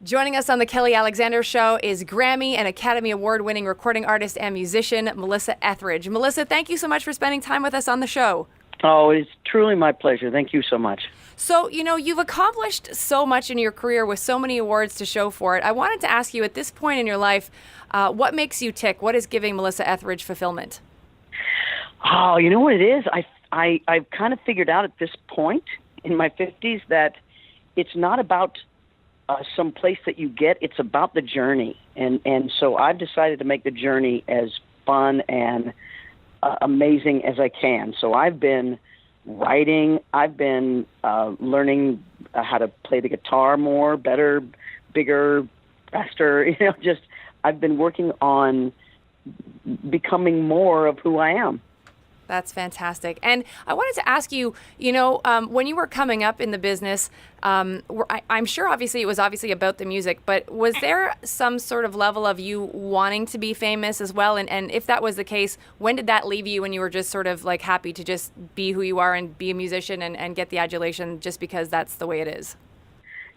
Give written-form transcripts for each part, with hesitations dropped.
Joining us on the Kelly Alexander Show is Grammy and Academy Award-winning recording artist and musician, Melissa Etheridge. Melissa, thank you so much for spending time with us on the show. Oh, it's truly my pleasure. Thank you so much. So, you've accomplished so much in your career with so many awards to show for it. I wanted to ask you, at this point in your life, what makes you tick? What is giving Melissa Etheridge fulfillment? Oh, you know what it is? I've kind of figured out at this point in my 50s that it's not about some place that you get, it's about the journey. And so I've decided to make the journey as fun and amazing as I can. So I've been writing, I've been learning how to play the guitar more, better, bigger, faster, I've been working on becoming more of who I am. That's fantastic. And I wanted to ask you, when you were coming up in the business, I'm sure obviously it was about the music, but was there some sort of level of you wanting to be famous as well? And if that was the case, when did that leave you when you were just sort of like happy to just be who you are and be a musician and get the adulation just because that's the way it is?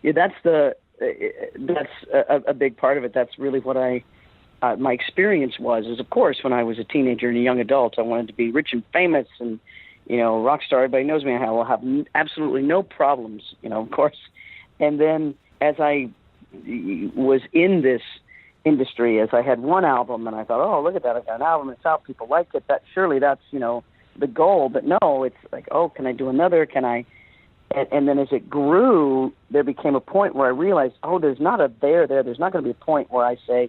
Yeah, that's a big part of it. That's really what my experience is, of course, when I was a teenager and a young adult, I wanted to be rich and famous and, rock star. Everybody knows me. I will have absolutely no problems, of course. And then as I was in this industry, as I had one album and I thought, oh, look at that. I've got an album. It's out. People like it. Surely that's, the goal. But no, it's like, oh, can I do another? Can I? And then as it grew, there became a point where I realized, oh, there's not a there. There's not going to be a point where I say,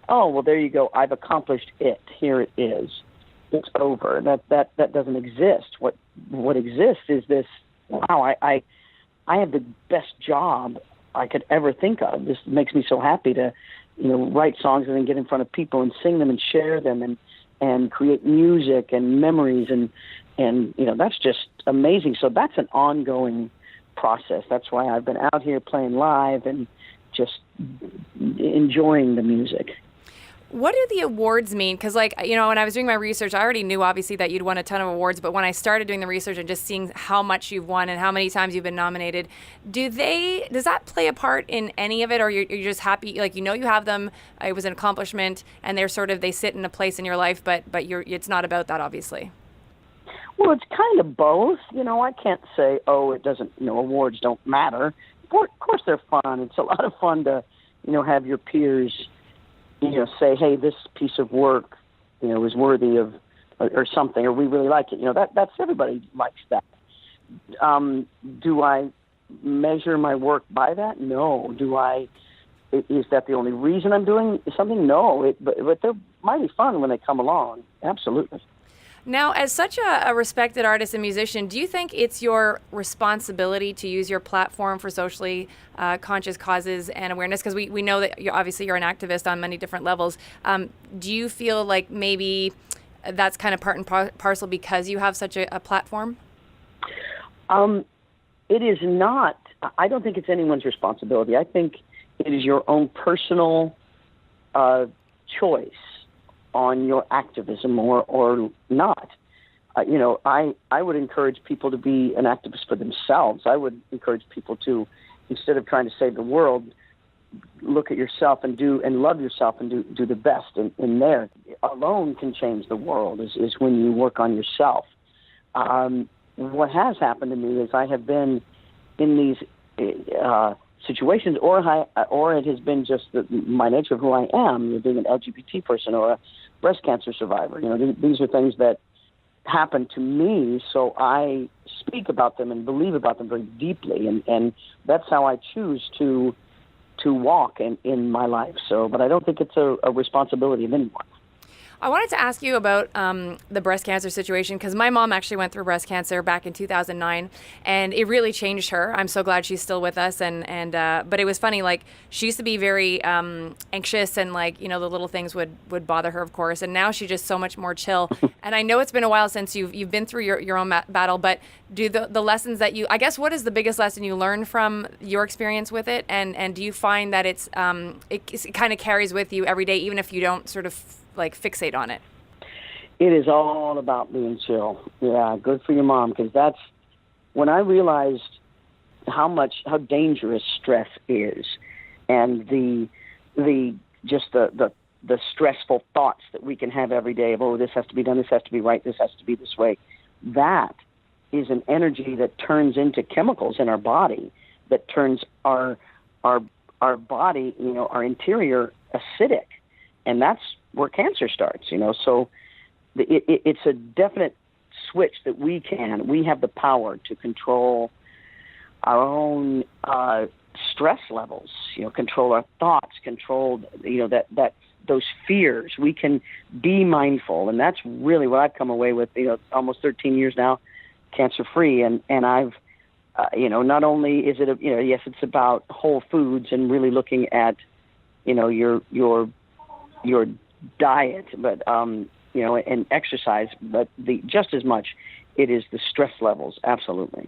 oh, well, there you go. I've accomplished it. Here it is. It's over. That doesn't exist. What exists is this, wow, I have the best job I could ever think of. This makes me so happy to, write songs and then get in front of people and sing them and share them and create music and memories and that's just amazing. So that's an ongoing process. That's why I've been out here playing live and just enjoying the music. What do the awards mean? Because, when I was doing my research, I already knew, obviously, that you'd won a ton of awards. But when I started doing the research and just seeing how much you've won and how many times you've been nominated, does that play a part in any of it? Or you're just happy, you have them, it was an accomplishment, and they sit in a place in your life, but it's not about that, obviously. Well, it's kind of both. I can't say, oh, it doesn't, awards don't matter. Of course they're fun. It's a lot of fun to, have your peers say, hey, this piece of work, is worthy of, or something, or we really like it. That's everybody likes that. Do I measure my work by that? No. Is that the only reason I'm doing something? No. But they're mighty fun when they come along. Absolutely. Now, as such a respected artist and musician, do you think it's your responsibility to use your platform for socially conscious causes and awareness? Because we know that you're an activist on many different levels. Do you feel like maybe that's kind of part and parcel because you have such a platform? It is not. I don't think it's anyone's responsibility. I think it is your own personal choice on your activism or not. I would encourage people to be an activist for themselves. I would encourage people to, instead of trying to save the world, look at yourself and love yourself and do the best in there. Alone can change the world is when you work on yourself. What has happened to me is I have been in these situations, or it has been just my nature of who I am, being an LGBT person or a breast cancer survivor. These are things that happen to me, so I speak about them and believe about them very deeply, and that's how I choose to walk in my life. So, but I don't think it's a responsibility of anyone. I wanted to ask you about the breast cancer situation, because my mom actually went through breast cancer back in 2009, and it really changed her. I'm so glad she's still with us, but it was funny, she used to be very anxious, and the little things would bother her, of course, and now she's just so much more chill. And I know it's been a while since you've been through your own battle, but do the lessons that what is the biggest lesson you learned from your experience with it, and do you find that it kind of carries with you every day, even if you don't sort of fixate on it? It is all about being chill. Yeah, good for your mom, because that's when I realized how dangerous stress is. and the just the stressful thoughts that we can have every day of, oh, this has to be done, this has to be right, this has to be this way. That is an energy that turns into chemicals in our body, that turns our body, our interior acidic, and that's where cancer starts. So it's a definite switch that we have the power to control our own stress levels, control our thoughts, control, that those fears. We can be mindful, and that's really what I've come away with, almost 13 years now, cancer-free, and I've, not only is it, yes, it's about whole foods and really looking at, your diet, but, and exercise, but just as much, it is the stress levels, absolutely.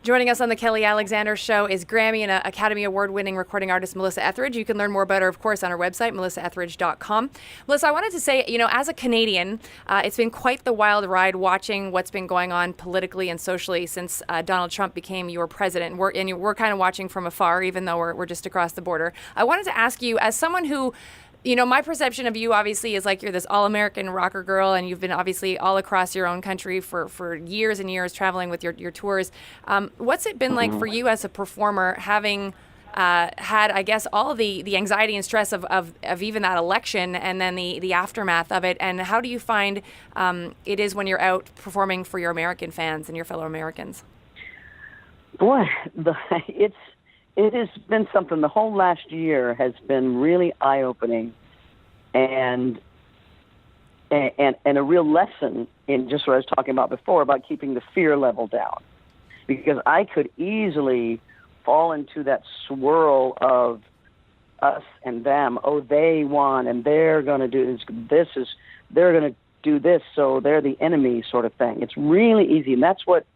Joining us on the Kelly Alexander Show is Grammy and Academy Award-winning recording artist Melissa Etheridge. You can learn more about her, of course, on her website, melissaetheridge.com. Melissa, I wanted to say, as a Canadian, it's been quite the wild ride watching what's been going on politically and socially since Donald Trump became your president. We're kind of watching from afar, even though we're just across the border. I wanted to ask you, as someone who, my perception of you obviously is like you're this all-American rocker girl, and you've been obviously all across your own country for years and years traveling with your tours. What's it been like for you as a performer, having had, I guess, all the anxiety and stress of even that election and then the aftermath of it? And how do you find it is when you're out performing for your American fans and your fellow Americans? Boy, it has been something. The whole last year has been really eye-opening, and a real lesson in just what I was talking about before, about keeping the fear level down. Because I could easily fall into that swirl of us and them. Oh, they won, and they're going to do this. They're going to do this, so they're the enemy, sort of thing. It's really easy, and that's what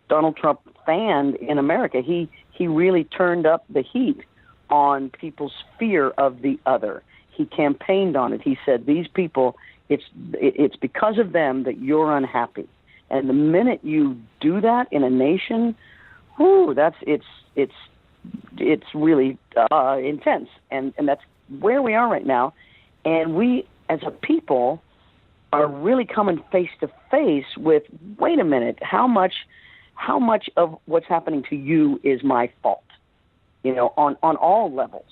Donald Trump fanned in America. He really turned up the heat on people's fear of the other. He campaigned on it. He said, these people, it's because of them that you're unhappy. And the minute you do that in a nation, it's really intense. And that's where we are right now. And we, as a people, are really coming face to face with, wait a minute, how much of what's happening to you is my fault, on all levels.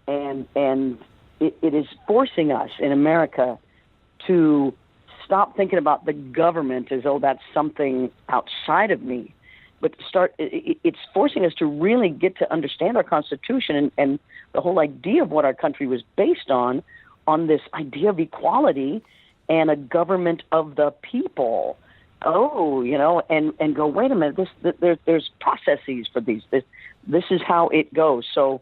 And it is forcing us in America to stop thinking about the government as though that's something outside of me, but it's forcing us to really get to understand our Constitution and the whole idea of what our country was based on this idea of equality and a government of the people. And go, wait a minute, there's processes for these. This is how it goes. So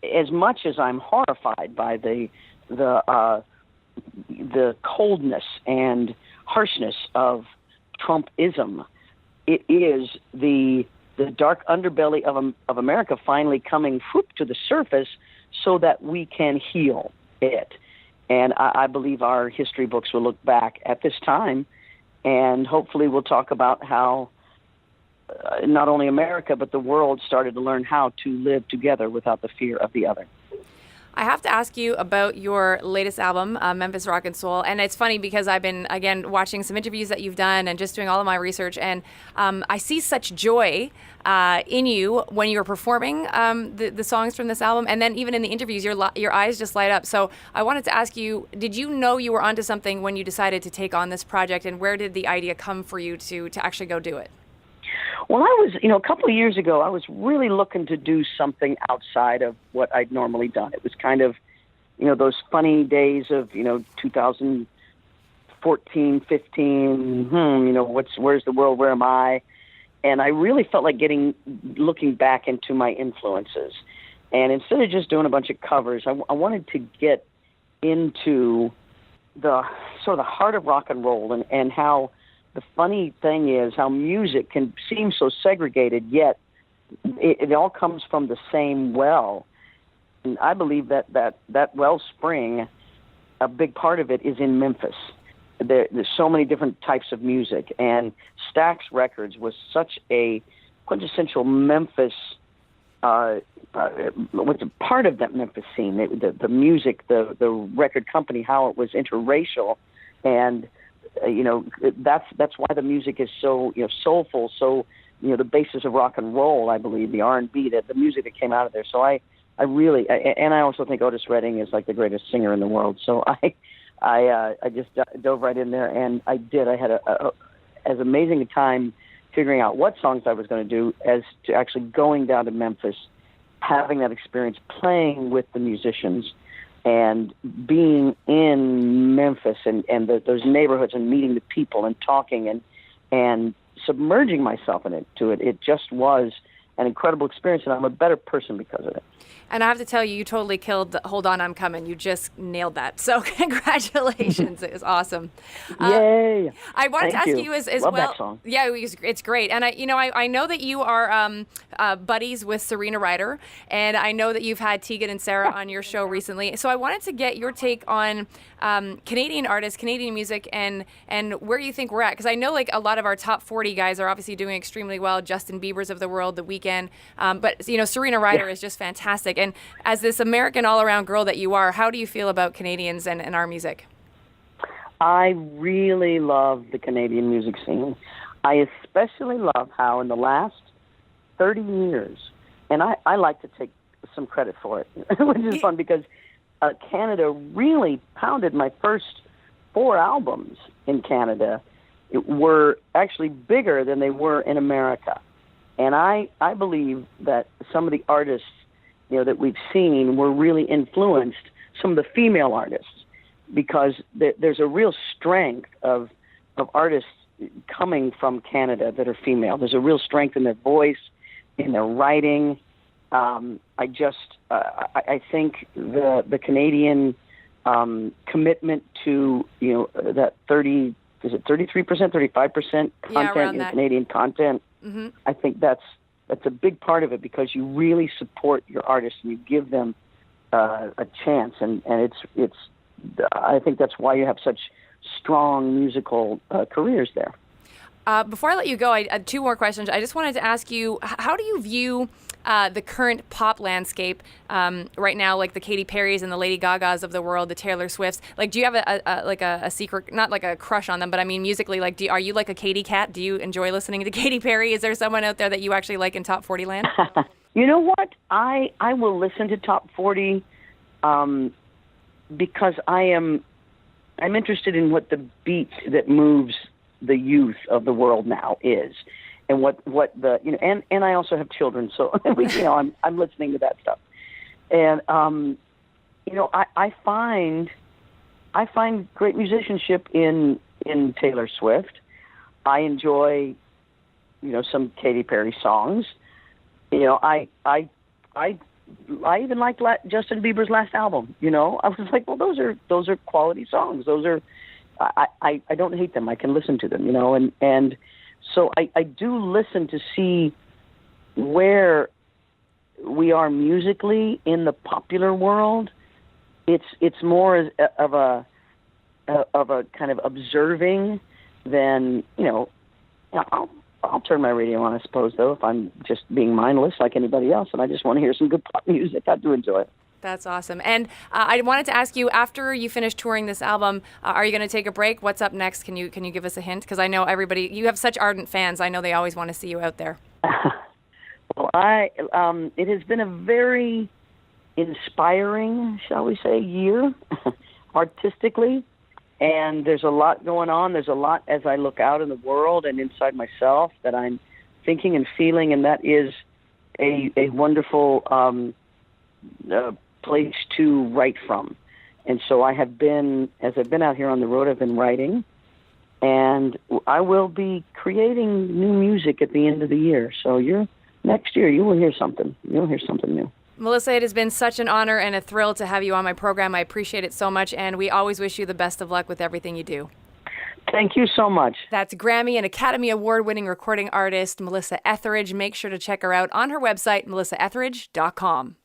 as much as I'm horrified by the coldness and harshness of Trumpism, it is the dark underbelly of America finally coming to the surface so that we can heal it. And I believe our history books will look back at this time, and hopefully we'll talk about how not only America, but the world started to learn how to live together without the fear of the other. I have to ask you about your latest album, Memphis Rock and Soul. And it's funny because I've been, again, watching some interviews that you've done and just doing all of my research. And I see such joy in you when you're performing the songs from this album. And then even in the interviews, your eyes just light up. So I wanted to ask you, did you know you were onto something when you decided to take on this project? And where did the idea come for you to actually go do it? Well, I was, a couple of years ago, I was really looking to do something outside of what I'd normally done. It was kind of, those funny days of, 2014, 15, where's the world, where am I? And I really felt like looking back into my influences. And instead of just doing a bunch of covers, I wanted to get into the sort of the heart of rock and roll and how the funny thing is how music can seem so segregated, yet it all comes from the same well. And I believe that wellspring, a big part of it is in Memphis. There's so many different types of music, and Stax Records was such a quintessential Memphis was a part of that Memphis scene. The music, the record company, how it was interracial, and that's why the music is so soulful. So the basis of rock and roll, I believe, the R&B, the music that came out of there. So I really, and I also think Otis Redding is like the greatest singer in the world. So I just dove right in there, and I had as amazing a time figuring out what songs I was going to do as to actually going down to Memphis, having that experience, playing with the musicians, and being in Memphis and those neighborhoods and meeting the people and talking and submerging myself into it. It just was an incredible experience, and I'm a better person because of it. And I have to tell you, you totally killed the Hold On, I'm Coming. You just nailed that. So congratulations. It was awesome. Yay. I wanted to ask you as Love well. That song. Yeah, it's great. And I know that you are buddies with Serena Ryder, and I know that you've had Tegan and Sarah on your show recently. So I wanted to get your take on Canadian artists, Canadian music, and where you think we're at. Because I know like a lot of our top 40 guys are obviously doing extremely well. Justin Bieber's of the world, The Weeknd. But Serena Ryder is just fantastic. And as this American all-around girl that you are, how do you feel about Canadians and our music? I really love the Canadian music scene. I especially love how in the last 30 years, and I like to take some credit for it, which is fun because Canada really pounded my first 4 albums in Canada. It were actually bigger than they were in America. And I believe that some of the artists that we've seen were really influenced, some of the female artists, because there's a real strength of artists coming from Canada that are female. There's a real strength in their voice, in their writing. I think the Canadian commitment to that 33%, 35% content in Canadian content. Mm-hmm. I think that's a big part of it because you really support your artists and you give them a chance, and it's I think that's why you have such strong musical careers there. Before I let you go, I had 2 more questions. I just wanted to ask you, how do you view the current pop landscape right now, like the Katy Perrys and the Lady Gagas of the world, the Taylor Swifts? Like, do you have a secret, not like a crush on them, but I mean musically, like, are you like a Katy cat? Do you enjoy listening to Katy Perry? Is there someone out there that you actually like in Top 40 land? You know what? I will listen to Top 40 because I'm interested in what the beat that moves the youth of the world now is, and what the and I also have children, so I'm listening to that stuff, and I find great musicianship in Taylor Swift. I enjoy some Katy Perry songs. I even liked Justin Bieber's last album. I was like, well, those are quality songs. Those are. I don't hate them. I can listen to them, and so I do listen to see where we are musically in the popular world. It's more of a kind of observing than I'll turn my radio on, I suppose, though, if I'm just being mindless like anybody else, and I just want to hear some good pop music. I do enjoy it. That's awesome. And I wanted to ask you, after you finish touring this album, are you going to take a break? What's up next? Can you give us a hint? Because I know you have such ardent fans. I know they always want to see you out there. Well, it has been a very inspiring, shall we say, year artistically. And there's a lot going on. There's a lot as I look out in the world and inside myself that I'm thinking and feeling, and that is a wonderful place to write from. And so as I've been out here on the road, I've been writing, and I will be creating new music at the end of the year. So next year you will hear something. You'll hear something new. Melissa, it has been such an honor and a thrill to have you on my program. I appreciate it so much, and we always wish you the best of luck with everything you do. Thank you so much. That's Grammy and Academy Award-winning recording artist Melissa Etheridge. Make sure to check her out on her website, melissaetheridge.com.